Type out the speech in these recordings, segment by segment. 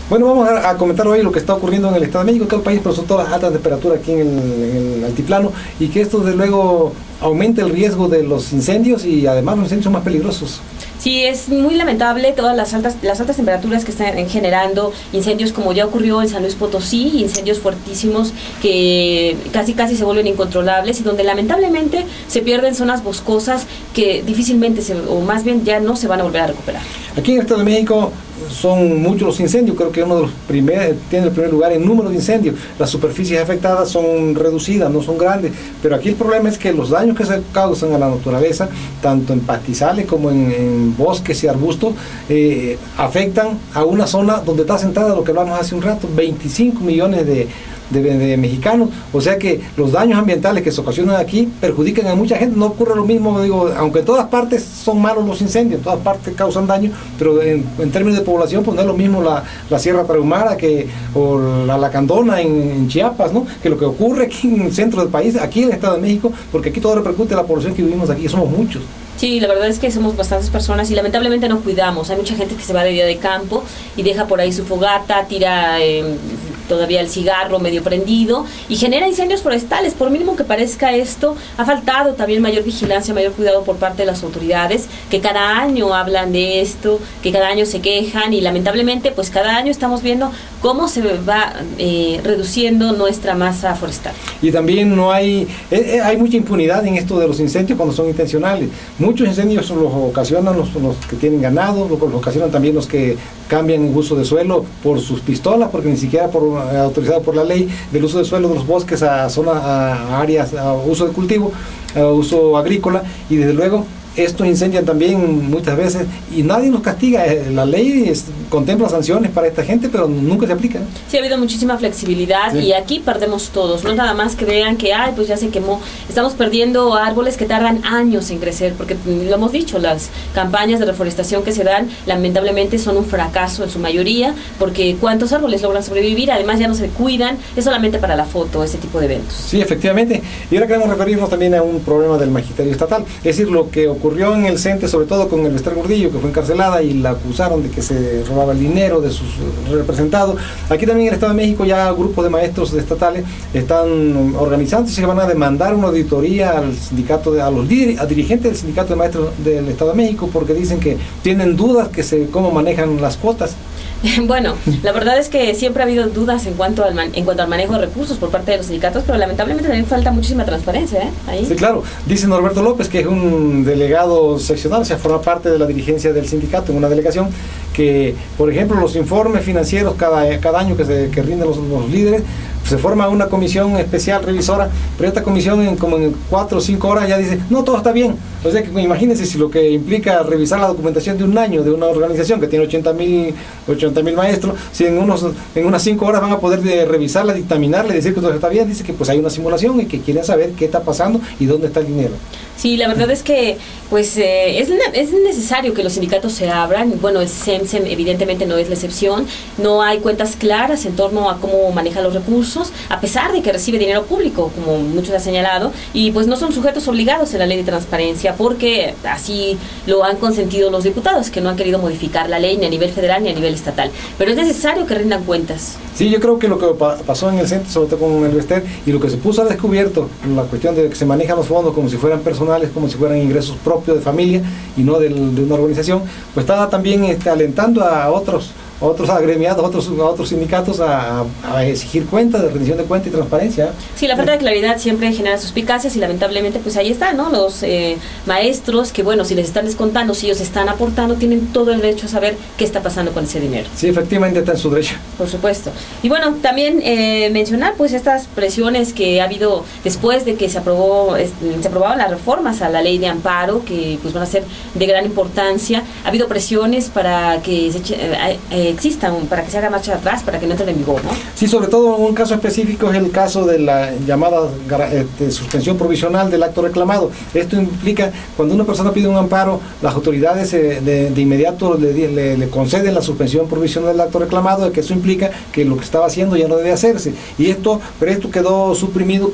Bueno, vamos a comentar hoy lo que está ocurriendo en el Estado de México, todo el país, pero sobre todo las altas temperaturas aquí en el altiplano, y que esto desde luego aumenta el riesgo de los incendios, y además los incendios son más peligrosos. Sí, es muy lamentable todas las altas temperaturas que están generando incendios, como ya ocurrió en San Luis Potosí, incendios fuertísimos que casi se vuelven incontrolables y donde lamentablemente se pierden zonas boscosas que difícilmente o más bien ya no se van a volver a recuperar. Aquí en el Estado de México son muchos los incendios, creo que uno de los tiene el primer lugar en número de incendios. Las superficies afectadas son reducidas, no son grandes, pero aquí el problema es que los daños que se causan a la naturaleza, tanto en pastizales como en bosques y arbustos, afectan a una zona donde está sentada, lo que hablamos hace un rato, 25 millones de mexicanos, o sea que los daños ambientales que se ocasionan aquí perjudican a mucha gente. No ocurre lo mismo, digo, aunque en todas partes son malos los incendios, en todas partes causan daño, pero en términos de población, pues no es lo mismo la Sierra Tarahumara o la Lacandona en Chiapas, ¿no? Que lo que ocurre aquí en el centro del país, aquí en el Estado de México, porque aquí todo repercute a la población que vivimos aquí, somos muchos. Sí, la verdad es que somos bastantes personas y lamentablemente no cuidamos. Hay mucha gente que se va de día de campo y deja por ahí su fogata, tira todavía el cigarro medio prendido y genera incendios forestales. Por mínimo que parezca esto, ha faltado también mayor vigilancia, mayor cuidado por parte de las autoridades, que cada año hablan de esto, que cada año se quejan y lamentablemente pues cada año estamos viendo cómo se va reduciendo nuestra masa forestal. Y también no hay mucha impunidad en esto de los incendios cuando son intencionales. Muchos incendios los ocasionan los que tienen ganado, los ocasionan también los que cambian el uso de suelo por sus pistolas, porque ni siquiera autorizado por la ley del uso de suelo de los bosques a zonas, a áreas, a uso de cultivo, a uso agrícola, y desde luego estos incendian también muchas veces y nadie nos castiga. La ley contempla sanciones para esta gente, pero nunca se aplican. Sí, ha habido muchísima flexibilidad, sí. Y aquí perdemos todos. No es nada más que vean que, pues ya se quemó. Estamos perdiendo árboles que tardan años en crecer, porque lo hemos dicho, las campañas de reforestación que se dan, lamentablemente son un fracaso en su mayoría, porque ¿cuántos árboles logran sobrevivir? Además ya no se cuidan, es solamente para la foto, ese tipo de eventos. Sí, efectivamente. Y ahora queremos referirnos también a un problema del magisterio estatal, es decir, lo que ocurrió en el CENTE, sobre todo con Elvester Gordillo, que fue encarcelada y la acusaron de que se robaba el dinero de sus representados. Aquí también en el Estado de México ya grupos de maestros estatales están organizándose y van a demandar una auditoría al sindicato, a dirigentes del sindicato de maestros del Estado de México, porque dicen que tienen dudas cómo manejan las cuotas. Bueno, la verdad es que siempre ha habido dudas en cuanto al manejo de recursos por parte de los sindicatos, pero lamentablemente también falta muchísima transparencia, ahí. Sí, claro. Dice Norberto López, que es un delegado seccional, o sea, forma parte de la dirigencia del sindicato en una delegación, que, por ejemplo, los informes financieros cada año que rinden los líderes, se forma una comisión especial revisora, pero esta comisión como en 4 o 5 horas ya dice, no, todo está bien. O sea, que imagínense si lo que implica revisar la documentación de un año de una organización que tiene 80,000 maestros, si en unas 5 horas van a poder revisarla, dictaminarla y decir que todo está bien. Dice que pues hay una simulación y que quieren saber qué está pasando y dónde está el dinero. Sí, la verdad es que pues es necesario que los sindicatos se abran. Bueno, el SEMSEM evidentemente no es la excepción. No hay cuentas claras en torno a cómo maneja los recursos, a pesar de que recibe dinero público, como muchos han señalado, y pues no son sujetos obligados en la ley de transparencia, porque así lo han consentido los diputados, que no han querido modificar la ley ni a nivel federal ni a nivel estatal. Pero es necesario que rindan cuentas. Sí, yo creo que lo que pasó en el centro, sobre todo con Elvester, y lo que se puso a descubierto, la cuestión de que se manejan los fondos como si fueran personales, como si fueran ingresos propios de familia y no de una organización, pues estaba también alentando a otros agremiados, a otros sindicatos a exigir cuentas, de rendición de cuentas y transparencia. Sí, la falta de claridad siempre genera suspicacias y lamentablemente pues ahí está, ¿no? Los maestros que, bueno, si les están descontando, si ellos están aportando, tienen todo el derecho a saber qué está pasando con ese dinero. Sí, efectivamente está en su derecho. Por supuesto. Y bueno, también mencionar pues estas presiones que ha habido después de que se aprobaban las reformas a la ley de amparo, que pues van a ser de gran importancia. Ha habido presiones para que existan, para que se haga marcha atrás, para que no entren en vigor, ¿no? Sí, sobre todo un caso específico es el caso de la llamada suspensión provisional del acto reclamado. Esto implica, cuando una persona pide un amparo, las autoridades de inmediato le conceden la suspensión provisional del acto reclamado, que eso implica que lo que estaba haciendo ya no debe hacerse. Pero esto quedó suprimido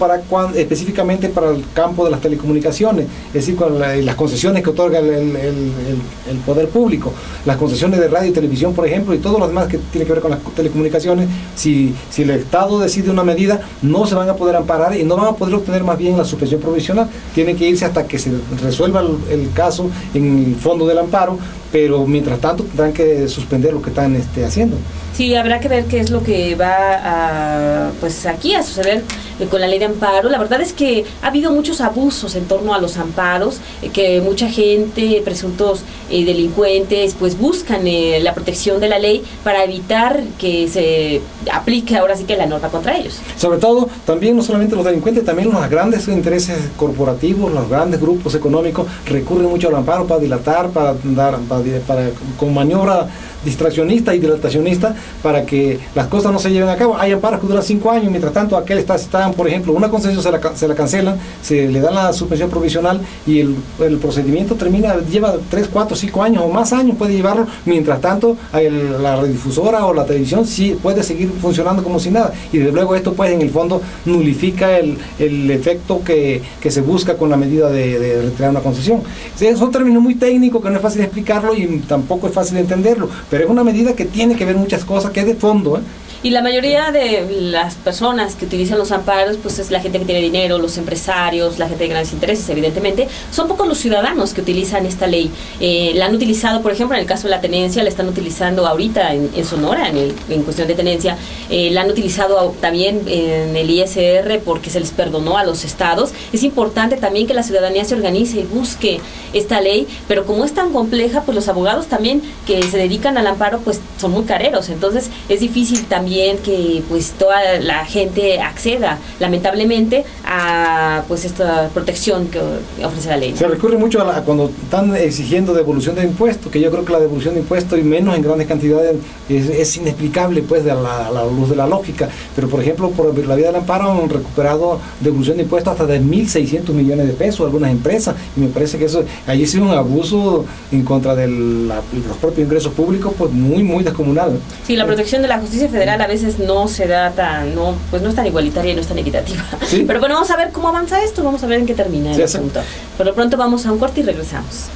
específicamente para el campo de las telecomunicaciones, es decir, con las concesiones que otorga el poder público, las concesiones de radio y televisión, por ejemplo, y todo lo demás que tiene que ver con las telecomunicaciones, si el Estado decide una medida, no se van a poder amparar y no van a poder obtener más bien la suspensión provisional. Tienen que irse hasta que se resuelva el caso en el fondo del amparo, pero mientras tanto tendrán que suspender lo que están haciendo. Sí, habrá que ver qué es lo que va pues aquí a suceder con la ley de amparo. La verdad es que ha habido muchos abusos en torno a los amparos, que mucha gente, presuntos delincuentes, pues buscan la protección de la ley para evitar que se aplique ahora sí que la norma contra ellos. Sobre todo, también no solamente los delincuentes, también los grandes intereses corporativos, los grandes grupos económicos recurren mucho al amparo para dilatar, con maniobra distraccionista y dilatacionista, para que las cosas no se lleven a cabo. Hay amparos que duran 5 años, mientras tanto aquel está, por ejemplo, una concesión se la cancelan, se le da la suspensión provisional y el procedimiento lleva 3, 4, 5 años o más años puede llevarlo. Mientras tanto la radiodifusora o la televisión sí puede seguir funcionando como si nada, y desde luego esto pues en el fondo nulifica el efecto que se busca con la medida de retirar una concesión. Es un término muy técnico que no es fácil de explicarlo y tampoco es fácil de entenderlo, pero es una medida que tiene que ver muchas cosas, que es de fondo, Y la mayoría de las personas que utilizan los amparos, pues es la gente que tiene dinero, los empresarios, la gente de grandes intereses, evidentemente. Son pocos los ciudadanos que utilizan esta ley. La han utilizado, por ejemplo, en el caso de la tenencia, la están utilizando ahorita en Sonora, en cuestión de tenencia. La han utilizado también en el ISR porque se les perdonó a los estados. Es importante también que la ciudadanía se organice y busque esta ley, pero como es tan compleja, pues los abogados también que se dedican al amparo, pues son muy careros. Entonces es difícil también que pues toda la gente acceda lamentablemente a pues esta protección que ofrece la ley. Se recurre mucho a cuando están exigiendo devolución de impuestos, que yo creo que la devolución de impuestos, y menos en grandes cantidades, es inexplicable pues a la luz de la lógica. Pero por ejemplo, por la vía del amparo han recuperado devolución de impuestos hasta de 1.600 millones de pesos algunas empresas, y me parece que eso allí sí es un abuso en contra de los propios ingresos públicos, pues muy descomunal. Sí, la protección de la justicia federal a veces no se da pues no es tan igualitaria y no es tan equitativa. ¿Sí? Pero bueno, vamos a ver cómo avanza esto, vamos a ver en qué termina el asunto. Por lo pronto vamos a un corte y regresamos.